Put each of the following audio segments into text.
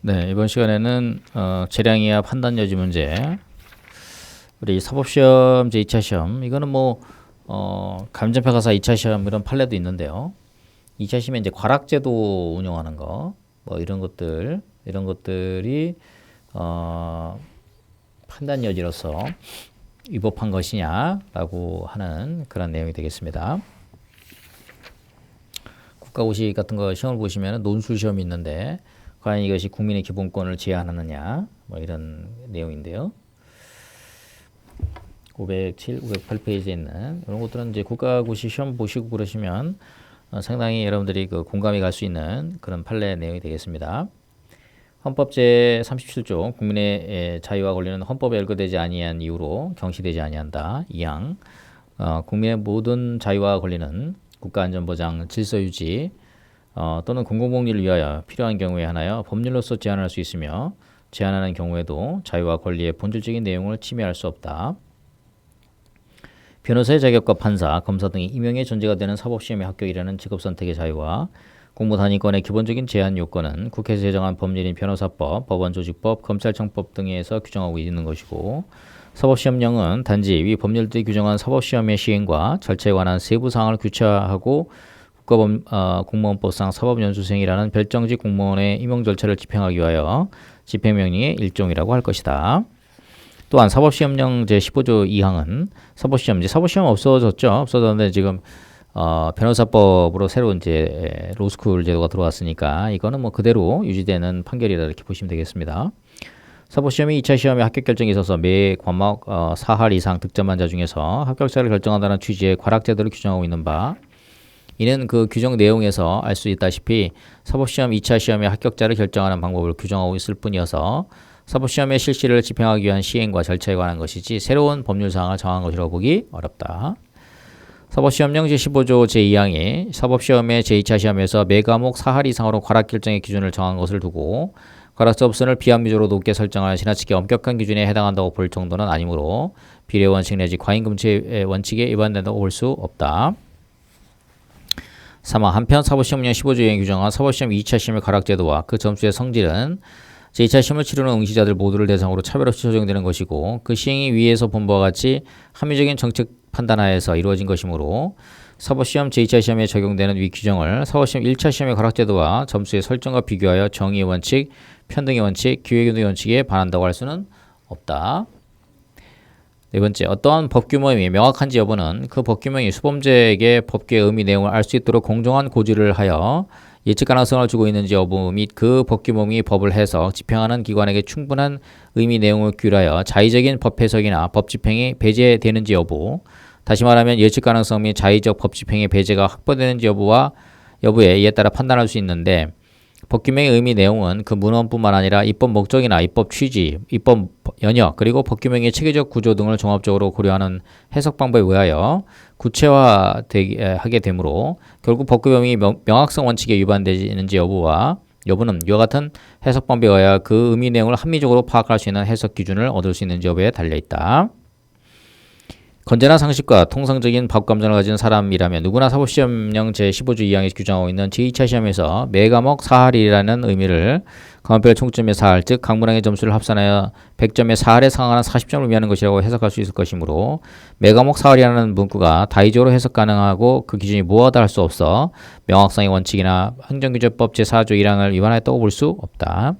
네, 이번 시간에는 재량이와 판단 여지 문제, 우리 사법시험 제 2차 시험, 이거는 뭐 감정평가사 2차 시험 이런 판례도 있는데요. 2차 시험에 이제 과락제도 운영하는 거, 뭐 이런 것들이 판단 여지로서 위법한 것이냐라고 하는 그런 내용이 되겠습니다. 국가고시 같은 거 시험을 보시면 논술 시험이 있는데 과연 이것이 국민의 기본권을 제한하느냐 뭐 이런 내용인데요. 507, 508페이지에 있는 이런 것들은 이제 국가고시 시험 보시고 그러시면 상당히 여러분들이 그 공감이 갈 수 있는 그런 판례 내용이 되겠습니다. 헌법 제 37조 국민의 자유와 권리는 헌법에 열거되지 아니한 이유로 경시되지 아니한다. 2항 국민의 모든 자유와 권리는 국가안전보장, 질서유지 또는 공공복리를 위하여 필요한 경우에 하나여 법률로서 제한할 수 있으며 제한하는 경우에도 자유와 권리의 본질적인 내용을 침해할 수 없다. 변호사의 자격과 판사, 검사 등이 임용의 전제가 되는 사법시험의 합격이라는 직업선택의 자유와 공무단위권의 기본적인 제한 요건은 국회에서 제정한 법률인 변호사법, 법원조직법, 검찰청법 등에서 규정하고 있는 것이고 사법시험령은 단지 위 법률들이 규정한 사법시험의 시행과 절차에 관한 세부 사항을 규칙하고 국가공무원법상 사법연수생이라는 별정직 공무원의 임용 절차를 집행하기 위하여 집행명령의 일종이라고 할 것이다. 또한 사법시험령 제15조 2항은 사법시험 없어졌죠. 없어졌는데 지금 변호사법으로 새로 이제 로스쿨 제도가 들어왔으니까 이거는 뭐 그대로 유지되는 판결이다 이렇게 보시면 되겠습니다. 사법시험이 2차 시험의 합격 결정에 있어서 매 과목 4할 이상 득점한 자 중에서 합격자를 결정한다는 취지의 과락제도를 규정하고 있는 바 이는 그 규정 내용에서 알 수 있다시피 사법시험 2차 시험의 합격자를 결정하는 방법을 규정하고 있을 뿐이어서 사법시험의 실시를 집행하기 위한 시행과 절차에 관한 것이지 새로운 법률사항을 정한 것이라고 보기 어렵다. 사법시험령 제15조 제2항이 사법시험의 제2차 시험에서 매 과목 4할 이상으로 과락 결정의 기준을 정한 것을 두고 과락자 업선을 비합리적으로 높게 설정할 지나치게 엄격한 기준에 해당한다고 볼 정도는 아니므로 비례원칙 내지 과잉금치 원칙에 위반된다고 볼 수 없다. 3. 한편 사법시험령 15조에 규정한 사법시험 2차 시험의 과락제도와 그 점수의 성질은 제2차 시험을 치르는 응시자들 모두를 대상으로 차별 없이 적용되는 것이고 그 시행이 위에서 본 바와 같이 합리적인 정책 판단하에서 이루어진 것이므로 사법시험 제2차 시험에 적용되는 위 규정을 사법시험 1차 시험의 과락제도와 점수의 설정과 비교하여 정의의 원칙, 편등의 원칙, 기회균등의 원칙에 반한다고 할 수는 없다. 네 번째, 어떠한 법규명이 명확한지 여부는 그 법규명이 수범자에게 법규의 의미 내용을 알 수 있도록 공정한 고지를 하여 예측 가능성을 주고 있는지 여부 및 그 법규명이 법을 해석, 집행하는 기관에게 충분한 의미 내용을 규율하여 자의적인 법 해석이나 법 집행이 배제되는지 여부, 다시 말하면 예측 가능성 및 자의적 법 집행의 배제가 확보되는지 여부에 이에 따라 판단할 수 있는데 법규명의 의미 내용은 그 문헌뿐만 아니라 입법 목적이나 입법 취지, 입법 연역, 그리고 법규명의 체계적 구조 등을 종합적으로 고려하는 해석 방법에 의하여 구체화하게 되므로 결국 법규명이 명확성 원칙에 위반되는지 여부는 이와 같은 해석 방법에 의하여 그 의미 내용을 합리적으로 파악할 수 있는 해석 기준을 얻을 수 있는지 여부에 달려있다. 건전한 상식과 통상적인 법감정을 가진 사람이라면 누구나 사법시험령 제15조 2항에 규정하고 있는 제2차 시험에서 매 과목 4할이라는 의미를 과목별 총점의 4할, 즉 각문항의 점수를 합산하여 100점의 4할에 상응하는 40점을 의미하는 것이라고 해석할 수 있을 것이므로 매 과목 4할이라는 문구가 다의적으로 해석 가능하고 그 기준이 모호하다 할 수 없어 명확성의 원칙이나 행정규제법 제4조 1항을 위반하였다고 볼 수 없다.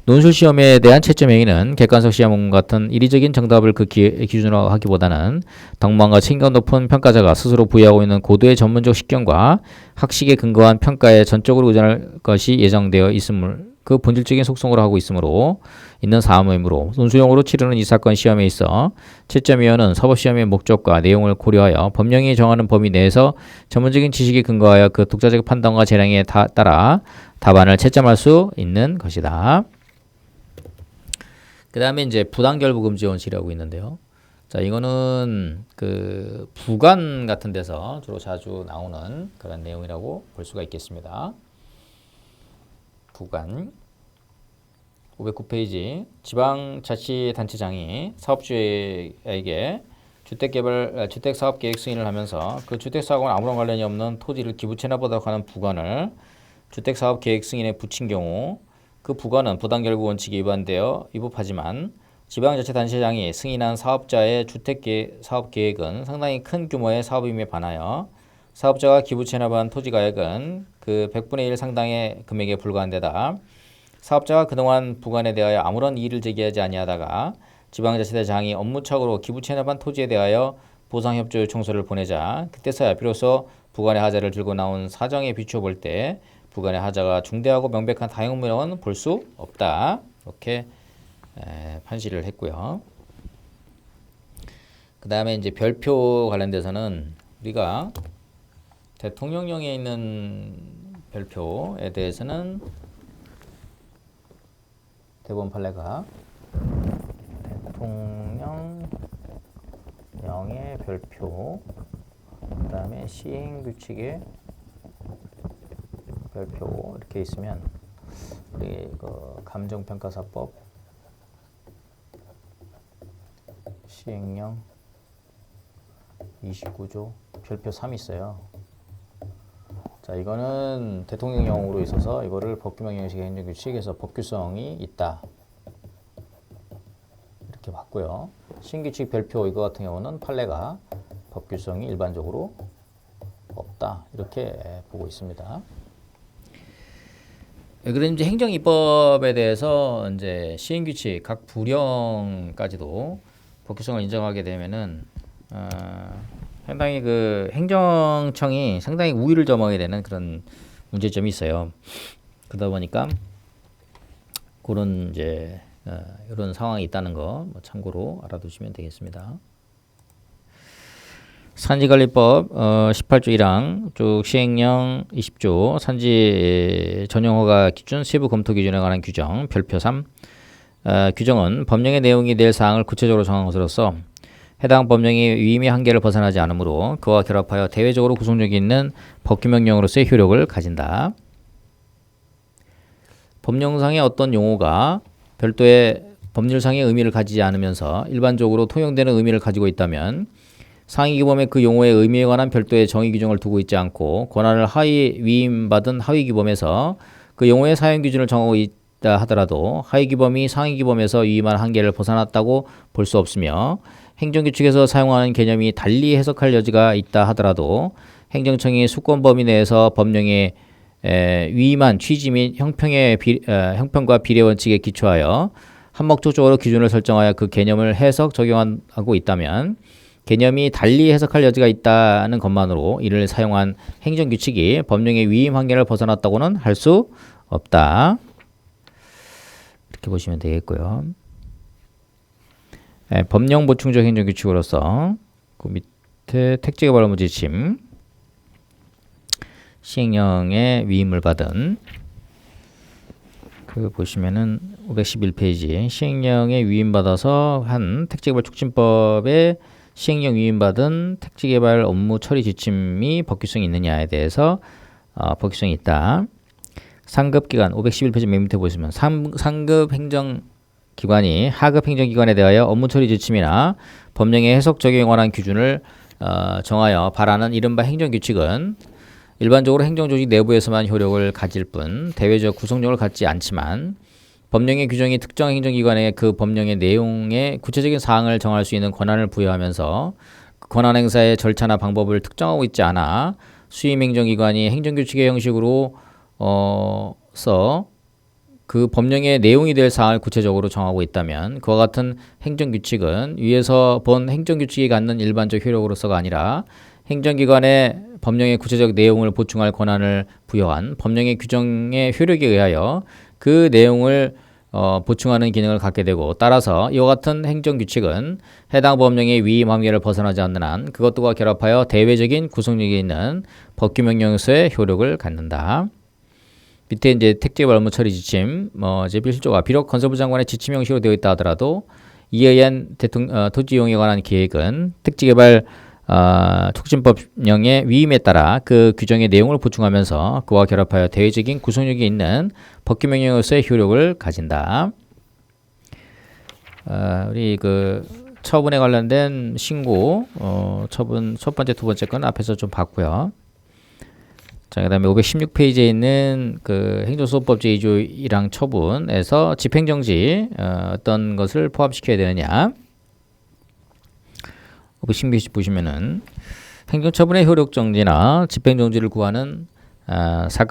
논술 시험에 대한 채점 행위는 객관적 시험 같은 이리적인 정답을 그 기준으로 하기보다는 덕망과 책임감 높은 평가자가 스스로 부여하고 있는 고도의 전문적 식견과 학식에 근거한 평가에 전적으로 의존할 것이 예정되어 있음을 그 본질적인 속성으로 하고 있는 사무이므로 논술용으로 치르는 이 사건 시험에 있어 채점위원은 사법시험의 목적과 내용을 고려하여 법령이 정하는 범위 내에서 전문적인 지식에 근거하여 그 독자적 판단과 재량에 따라 답안을 채점할 수 있는 것이다. 그 다음에 이제 부당결부금지 원칙이라고 있는데요. 자, 이거는 그 부관 같은 데서 주로 자주 나오는 그런 내용이라고 볼 수가 있겠습니다. 부관 509페이지 지방자치단체장이 사업주에게 주택사업계획 승인을 하면서 그 주택사업과는 아무런 관련이 없는 토지를 기부채납하도록 하는 부관을 주택사업계획 승인에 붙인 경우 그 부과는 부당결국 원칙에 위반되어 위법하지만 지방자치단체장이 승인한 사업자의 주택사업계획은 상당히 큰 규모의 사업임에 반하여 사업자가 기부 체납한 토지가액은 그 100분의 1 상당의 금액에 불과한 데다 사업자가 그동안 부관에 대하여 아무런 이의를 제기하지 아니하다가 지방자치단체장이 업무착오로 기부 체납한 토지에 대하여 보상협조 요청서를 보내자 그때서야 비로소 부관의 하자를 들고 나온 사정에 비추어 볼 때 부관의 하자가 중대하고 명백한 다행무라고는 볼 수 없다. 이렇게 판시를 했고요. 그 다음에 이제 별표 관련돼서는 우리가 대통령령에 있는 별표에 대해서는 대법원 판례가 대통령령의 별표, 그 다음에 시행규칙의 별표 이렇게 있으면 우리 그 감정평가사법 시행령 29조 별표 3이 있어요. 자, 이거는 대통령령으로 있어서 이거를 법규명령식의 행정규칙에서 법규성이 있다. 이렇게 봤고요. 신규칙 별표 이거 같은 경우는 판례가 법규성이 일반적으로 없다. 이렇게 보고 있습니다. 그럼 이제 행정입법에 대해서 이제 시행규칙 각 부령까지도 법규성을 인정하게 되면은 상당히 그 행정청이 상당히 우위를 점하게 되는 그런 문제점이 있어요. 그러다 보니까 그런 이제 이런 상황이 있다는 거 참고로 알아두시면 되겠습니다. 산지관리법 18조 1항 쭉 시행령 20조 산지 전용허가 기준 세부 검토 기준에 관한 규정 별표 3 규정은 법령의 내용이 될 사항을 구체적으로 정한 것으로서 해당 법령이 위임의 한계를 벗어나지 않으므로 그와 결합하여 대외적으로 구속력이 있는 법규명령으로서의 효력을 가진다. 법령상의 어떤 용어가 별도의 법률상의 의미를 가지지 않으면서 일반적으로 통용되는 의미를 가지고 있다면 상위기범의 그 용어의 의미에 관한 별도의 정의 규정을 두고 있지 않고 권한을 위임받은 하위기범에서 그 용어의 사용기준을 정하고 있다 하더라도 하위기범이 상위기범에서 위임한 한계를 벗어났다고 볼 수 없으며 행정규칙에서 사용하는 개념이 달리 해석할 여지가 있다 하더라도 행정청이 수권 범위 내에서 법령에 위임한 취지 및 형평과 비례 원칙에 기초하여 한목적으로 기준을 설정하여 그 개념을 해석 적용하고 있다면 개념이 달리 해석할 여지가 있다는 것만으로 이를 사용한 행정규칙이 법령의 위임 한계를 벗어났다고는 할 수 없다. 이렇게 보시면 되겠고요. 법령 보충적 행정규칙으로서 그 밑에 택지개발 업무 지침 시행령의 위임을 받은 그 보시면은 511페이지 시행령에 위임받아서 한 택지개발 촉진법에 시행령 위임받은 택지개발 업무 처리 지침이 법규성이 있느냐에 대해서 법규성이 있다. 상급기관 511페이지 맨 밑에 보시면 상급 행정기관이 하급 행정기관에 대하여 업무 처리 지침이나 법령의 해석 적용에 관한 규준을 정하여 발하는 이른바 행정규칙은 일반적으로 행정조직 내부에서만 효력을 가질 뿐 대외적 구속력을 갖지 않지만 법령의 규정이 특정 행정기관에 그 법령의 내용의 구체적인 사항을 정할 수 있는 권한을 부여하면서 그 권한 행사의 절차나 방법을 특정하고 있지 않아 수임 행정기관이 행정규칙의 형식으로 그 법령의 내용이 될 사항을 구체적으로 정하고 있다면 그와 같은 행정규칙은 위에서 본 행정규칙이 갖는 일반적 효력으로서가 아니라 행정기관의 법령의 구체적 내용을 보충할 권한을 부여한 법령의 규정의 효력에 의하여 그 내용을 보충하는 기능을 갖게 되고 따라서 이와 같은 행정규칙은 해당 법령의 위임 한계를 벗어나지 않는 한 그것들과 결합하여 대외적인 구속력이 있는 법규명령으로서의 효력을 갖는다. 밑에 이제 택지개발 업무 처리 지침, 제1조가 비록 건설부 장관의 지침 형식으로 되어 있다 하더라도 이에 의한 토지 이용에 관한 계획은 택지개발 촉진법령의 위임에 따라 그 규정의 내용을 보충하면서 그와 결합하여 대외적인 구속력이 있는 법규명령으로서의 효력을 가진다. 우리 그 처분에 관련된 신고 처분 첫 번째, 두 번째 건 앞에서 좀 봤고요. 자, 그다음에 516페이지에 있는 그 행정소송법 제2조 1항 처분에서 집행정지 어떤 것을 포함시켜야 되느냐. 516페이지 보시면은 행정처분의 효력정지나 집행정지를 구하는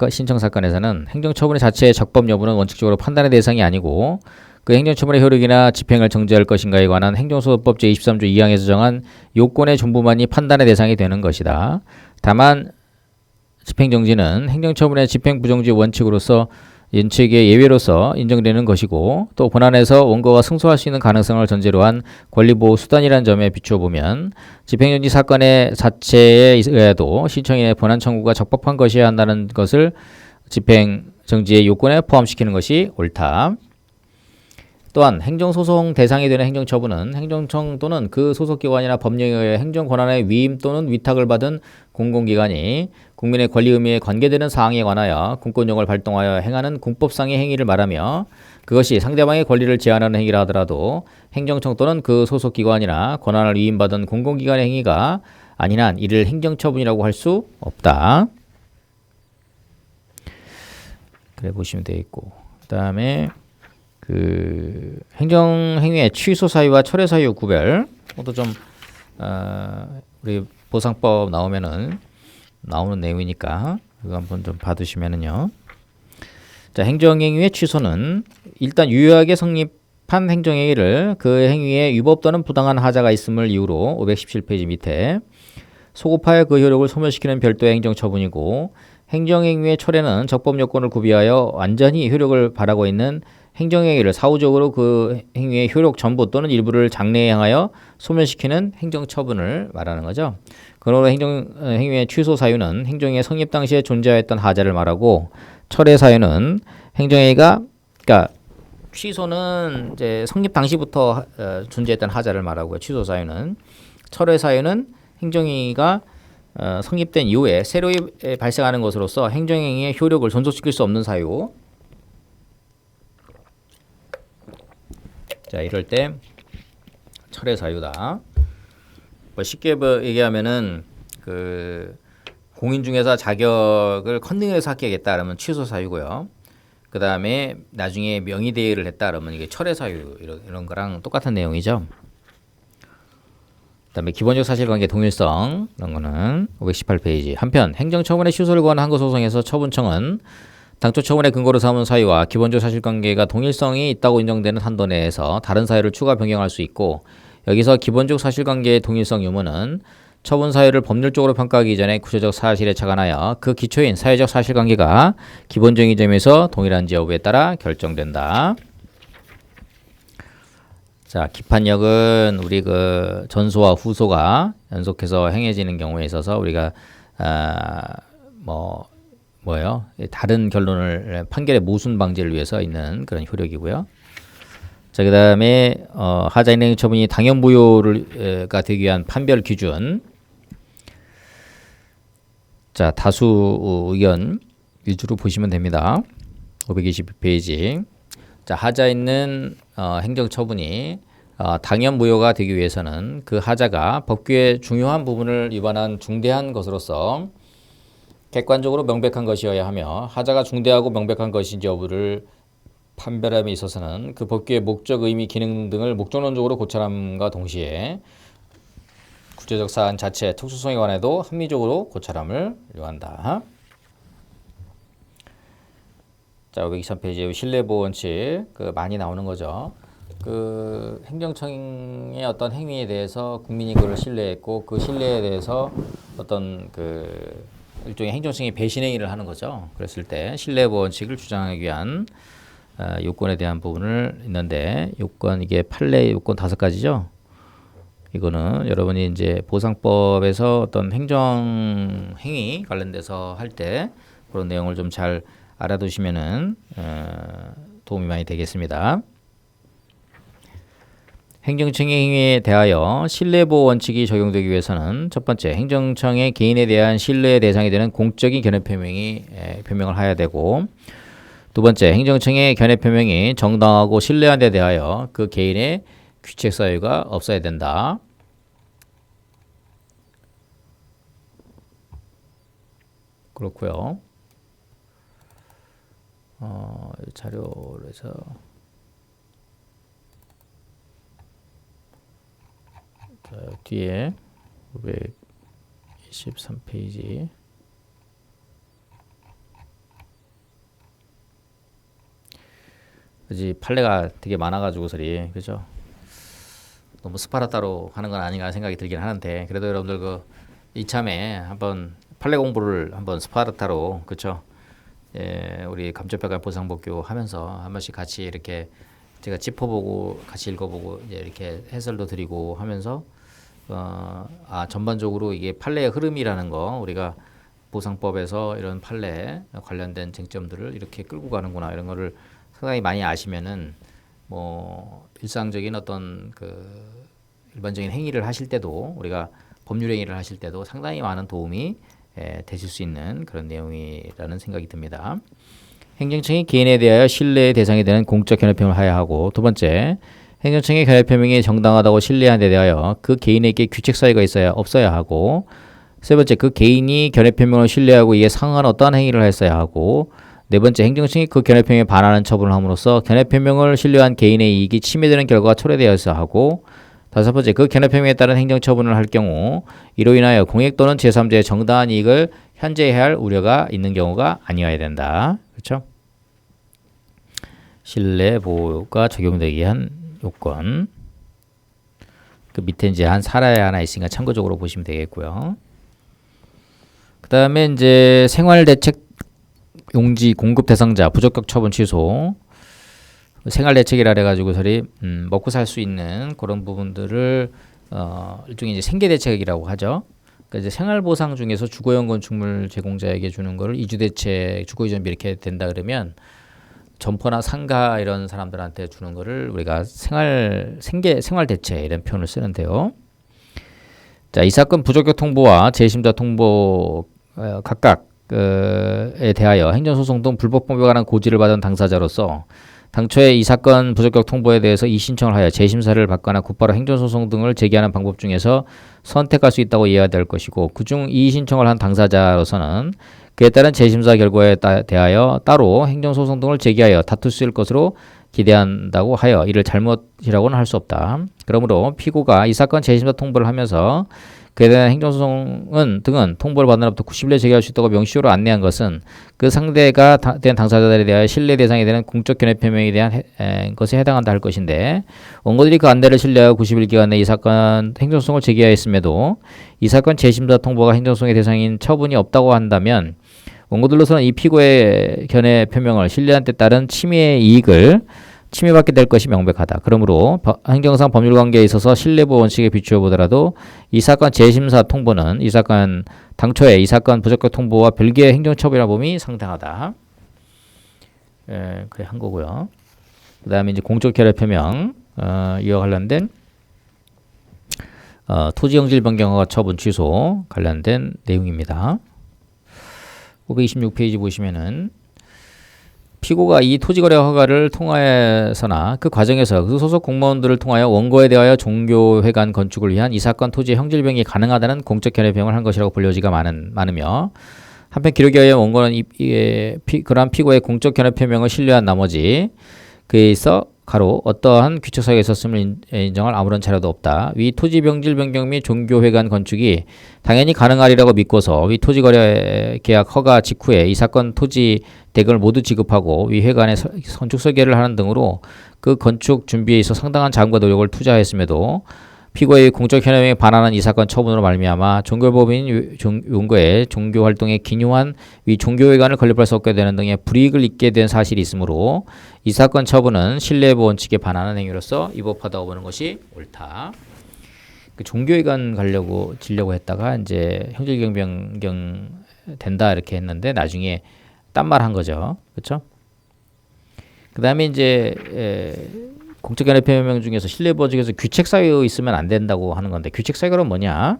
신청 사건에서는 행정처분의 자체의 적법 여부는 원칙적으로 판단의 대상이 아니고 그 행정처분의 효력이나 집행을 정지할 것인가에 관한 행정소송법 제23조 2항에서 정한 요건의 전부만이 판단의 대상이 되는 것이다. 다만 집행정지는 행정처분의 집행부정지 원칙으로서 원칙의 예외로서 인정되는 것이고 또 본안에서 원고가 승소할 수 있는 가능성을 전제로 한 권리보호 수단이라는 점에 비추어 보면 집행정지 사건의 자체에 의해도 신청인의 본안 청구가 적법한 것이어야 한다는 것을 집행정지의 요건에 포함시키는 것이 옳다. 또한 행정소송 대상이 되는 행정처분은 행정청 또는 그 소속기관이나 법령에 의해 행정권한의 위임 또는 위탁을 받은 공공기관이 국민의 권리 의무에 관계되는 사항에 관하여 공권력을 발동하여 행하는 공법상의 행위를 말하며 그것이 상대방의 권리를 제한하는 행위라 하더라도 행정청 또는 그 소속기관이나 권한을 위임받은 공공기관의 행위가 아닌 한 이를 행정처분이라고 할 수 없다. 그래 보시면 되겠고 그 다음에 그 행정행위의 취소 사유와 철회 사유 구별 이것도 좀 우리 보상법 나오면은 나오는 내용이니까 이거 한번 좀 받으시면은요. 자, 행정행위의 취소는 일단 유효하게 성립한 행정행위를 그 행위에 위법 또는 부당한 하자가 있음을 이유로 517페이지 밑에 소급하여 그 효력을 소멸시키는 별도의 행정처분이고 행정행위의 철회는 적법 요건을 구비하여 완전히 효력을 발하고 있는 행정행위를 사후적으로 그 행위의 효력 전부 또는 일부를 장래에 향하여 소멸시키는 행정처분을 말하는 거죠. 그러므로 행정행위의 취소 사유는 행정행위 성립 당시에 존재하였던 하자를 말하고 철회 사유는 행정행위가 그러니까 취소는 이제 성립 당시부터 존재했던 하자를 말하고요. 취소 사유는 철회 사유는 행정행위가 성립된 이후에 새로 발생하는 것으로서 행정행위의 효력을 존속시킬 수 없는 사유. 자, 이럴 때 철회 사유다. 뭐 쉽게 얘기하면은 그 공인중개사 자격을 컨닝해서 합격했다 그러면 취소 사유고요. 그 다음에 나중에 명의대여를 했다 그러면 이게 철회 사유 이런 거랑 똑같은 내용이죠. 그 다음에 기본적 사실관계 동일성 이런 거는 518페이지. 한편 행정처분의 취소를 구하는 항고소송에서 처분청은 당초 처분의 근거로 삼은 사유와 기본적 사실관계가 동일성이 있다고 인정되는 한도 내에서 다른 사유를 추가 변경할 수 있고 여기서 기본적 사실관계의 동일성 유무는 처분 사유를 법률적으로 평가하기 전에 구체적 사실에 착안하여 그 기초인 사회적 사실관계가 기본적인 점에서 동일한지 여부에 따라 결정된다. 자, 기판력은 우리 그 전소와 후소가 연속해서 행해지는 경우에 있어서 우리가 뭐예요? 다른 결론을 판결의 모순 방지를 위해서 있는 그런 효력이고요. 자, 그다음에 하자인 행정처분이 당연무효가 되기 위한 판별 기준. 자, 다수 의견 위주로 보시면 됩니다. 522페이지. 자, 하자 있는 행정처분이 당연무효가 되기 위해서는 그 하자가 법규의 중요한 부분을 위반한 중대한 것으로서 객관적으로 명백한 것이어야 하며 하자가 중대하고 명백한 것인지 여부를 판별함에 있어서는 그 법규의 목적, 의미, 기능 등을 목적론적으로 고찰함과 동시에 구체적 사안 자체 특수성에 관해도 합리적으로 고찰함을 요한다. 자, 523페이지 신뢰보호 원칙 많이 나오는 거죠. 그 행정청의 어떤 행위에 대해서 국민이 그를 신뢰했고 그 신뢰에 대해서 어떤 그 일종의 행정청이 배신 행위를 하는 거죠. 그랬을 때 신뢰보호 원칙을 주장하기 위한 요건에 대한 부분을 있는데 요건 이게 판례 요건 5가지죠. 이거는 여러분이 이제 보상법에서 어떤 행정 행위 관련돼서 할 때 그런 내용을 좀 잘 알아두시면은 도움이 많이 되겠습니다. 행정청의 행위에 대하여 신뢰보호 원칙이 적용되기 위해서는 첫 번째, 행정청의 개인에 대한 신뢰의 대상이 되는 공적인 견해 표명을 해야 되고, 두 번째, 행정청의 견해 표명이 정당하고 신뢰한 데 대하여 그 개인의 귀책 사유가 없어야 된다. 그렇고요. 이 자료를 해서 자, 뒤에 523페이지 그지 판례가 되게 많아가지고서리 그죠? 너무 스파르타로 하는 건 아닌가 생각이 들긴 하는데 그래도 여러분들 그 이참에 한번 판례 공부를 한번 스파르타로 그쵸? 예, 우리 감초평가 보상법규 하면서 한 번씩 같이 이렇게 제가 짚어보고 같이 읽어보고 이제 이렇게 해설도 드리고 하면서 전반적으로 이게 판례의 흐름이라는 거 우리가 보상법에서 이런 판례 관련된 쟁점들을 이렇게 끌고 가는구나 이런 거를 상당히 많이 아시면은 뭐 일상적인 어떤 그 일반적인 행위를 하실 때도 우리가 법률 행위를 하실 때도 상당히 많은 도움이 되실 수 있는 그런 내용이라는 생각이 듭니다. 행정청이 개인에 대하여 신뢰의 대상이 되는 공적 견해표명을 하여야 하고 두 번째 행정청의 견해표명이 정당하다고 신뢰한 데 대하여 그 개인에게 규칙 사유가 있어야 없어야 하고 세 번째 그 개인이 견해표명을 신뢰하고 이에 상응하는 어떠한 행위를 했어야 하고 네 번째 행정청이 그 견해표명에 반하는 처분을 함으로써 견해표명을 신뢰한 개인의 이익이 침해되는 결과가 초래되어야 하고 다섯 번째 그 견해표명에 따른 행정처분을 할 경우 이로 인하여 공익 또는 제3자의 정당한 이익을 현재해야 할 우려가 있는 경우가 아니어야 된다. 그렇죠? 신뢰 보호가 적용되기 위한 요건 그 밑에 이제 한 사례 하나 있으니까 참고적으로 보시면 되겠고요. 그 다음에 이제 생활대책 용지 공급 대상자 부적격 처분 취소 생활대책이라 해가지고서리 먹고 살 수 있는 그런 부분들을 일종의 이제 생계대책이라고 하죠. 그러니까 이제 생활보상 중에서 주거용 건축물 제공자에게 주는 거를 이주대책, 주거이전비 이렇게 된다 그러면 점포나 상가 이런 사람들한테 주는 거를 우리가 생활대책 이런 표현을 쓰는데요. 자, 이 사건 부적격 통보와 재심자 통보 각각에 대하여 행정소송 등 불법범에 관한 고지를 받은 당사자로서 당초에 이 사건 부적격 통보에 대해서 이의신청을 하여 재심사를 받거나 곧바로 행정소송 등을 제기하는 방법 중에서 선택할 수 있다고 이해해야 될 것이고 그중 이의신청을 한 당사자로서는 그에 따른 재심사 결과에 대하여 따로 행정소송 등을 제기하여 다툴 수 있을 것으로 기대한다고 하여 이를 잘못이라고는 할 수 없다. 그러므로 피고가 이 사건 재심사 통보를 하면서 그에 대한 행정소송 등은 통보를 받은 날부터 90일 제기할 수 있다고 명시적으로 안내한 것은 그 상대가 된 당사자들에 대하여 신뢰 대상이 되는 공적 견해 표명에 대한 것에 해당한다 할 것인데 원고들이 그 안내를 신뢰하여 90일 기간 내에 이 사건 행정소송을 제기하였음에도 이 사건 재심사 통보가 행정소송의 대상인 처분이 없다고 한다면 원고들로서는 이 피고의 견해 표명을 신뢰한 데 따른 침해의 이익을 침해받게 될 것이 명백하다. 그러므로 행정상 법률관계에 있어서 신뢰보호 원칙에 비추어 보더라도 이 사건 재심사 통보는 이 사건 당초에 이 사건 부적격 통보와 별개의 행정처벌이나 범위 상당하다. 그래 한 거고요. 그 다음에 이제 공적 결여 표명 이와 관련된 토지용질 변경허가 처분 취소 관련된 내용입니다. 526페이지 보시면은 피고가 이 토지거래 허가를 통하여서나 그 과정에서 그 소속 공무원들을 통하여 원고에 대하여 종교회관 건축을 위한 이 사건 토지의 형질병이 가능하다는 공적 견해병을 한 것이라고 분류지가 많으며 한편 기록에 의해 원고는 그러한 피고의 공적 견해 표명을 신뢰한 나머지 그에 있어 가로 어떠한 규칙 사유가 있었음을 인정할 아무런 자료도 없다. 위 토지 병질 변경 및 종교회관 건축이 당연히 가능하리라고 믿고서 위 토지거래 계약 허가 직후에 이 사건 토지 대금을 모두 지급하고 위 회관에 건축 설계를 하는 등으로 그 건축 준비에 있어 상당한 자금과 노력을 투자했음에도 피고의 공적 현행에 반하는 이 사건 처분으로 말미암아 종교법인 용거의 종교활동에 기묘한 위 종교회관을 건립할 수 없게 되는 등의 불이익을 입게 된 사실이 있으므로 이 사건 처분은 신뢰보호 원칙에 반하는 행위로서 위법하다고 보는 것이 옳다. 그 종교회관 지려고 했다가 이제 형질경 변경 된다 이렇게 했는데 나중에 딴 말 한 거죠. 그렇죠? 그 다음에 이제 공적 견해 표명 중에서 신뢰보호 중에서 규칙 사유 있으면 안 된다고 하는 건데 규칙 사유가 뭐냐?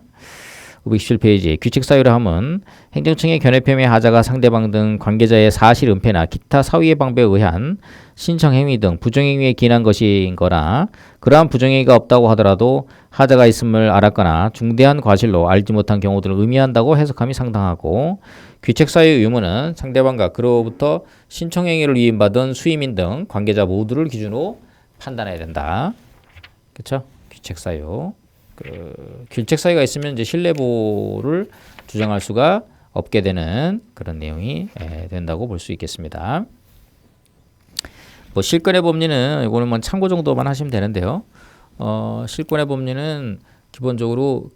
517페이지 규칙 사유를 하면 행정청의 견해표 및 하자가 상대방 등 관계자의 사실 은폐나 기타 사유의 방법에 의한 신청 행위 등 부정행위에 기인한 것인 거나 그러한 부정행위가 없다고 하더라도 하자가 있음을 알았거나 중대한 과실로 알지 못한 경우들을 의미한다고 해석함이 상당하고 귀책 사유의 의무는 상대방과 그로부터 신청 행위를 위임받은 수임인 등 관계자 모두를 기준으로 판단해야 된다. 그렇죠? 귀책 사유. 귀책 사유가 있으면 이제 신뢰보를 주장할 수가 없게 되는 그런 내용이 된다고 볼 수 있겠습니다. 뭐 실권의 법리는 이거는 뭐 참고 정도만 하시면 되는데요. 실권의 법리는 기본적으로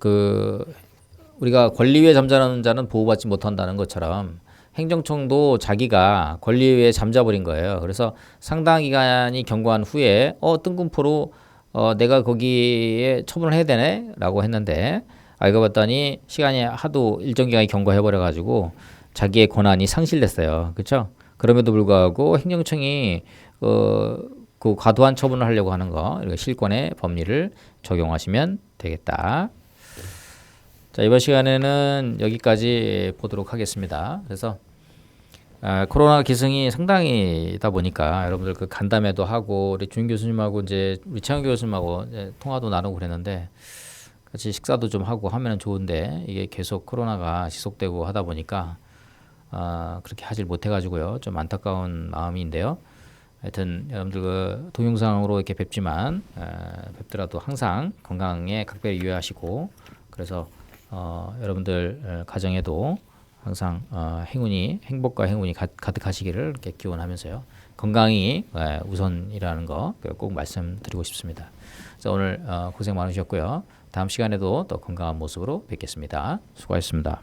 우리가 권리 위에 잠자는 자는 보호받지 못한다는 것처럼 행정청도 자기가 권리 위에 잠자버린 거예요. 그래서 상당 기간이 경과한 후에 뜬금포로 내가 거기에 처분을 해야 되네 라고 했는데 알고 봤더니 시간이 하도 일정 기간이 경과해버려 가지고 자기의 권한이 상실됐어요. 그렇죠? 그럼에도 불구하고 행정청이 그 과도한 처분을 하려고 하는 거 실권의 법리를 적용하시면 되겠다. 자, 이번 시간에는 여기까지 보도록 하겠습니다. 그래서 코로나 기승이 상당히다 보니까 여러분들 그 간담회도 하고 우리 주임 교수님하고 이제 우리 최영 교수님하고 이제 통화도 나누고 그랬는데 같이 식사도 좀 하고 하면 좋은데 이게 계속 코로나가 지속되고 하다 보니까 그렇게 하질 못해가지고요. 좀 안타까운 마음인데요. 하여튼 여러분들 그 동영상으로 이렇게 뵙지만 뵙더라도 항상 건강에 각별히 유의하시고 그래서 여러분들 가정에도 항상 행복과 행운이 가득하시기를 이렇게 기원하면서요. 건강이 우선이라는 거 꼭 말씀드리고 싶습니다. 그래서 오늘 고생 많으셨고요. 다음 시간에도 또 건강한 모습으로 뵙겠습니다. 수고하셨습니다.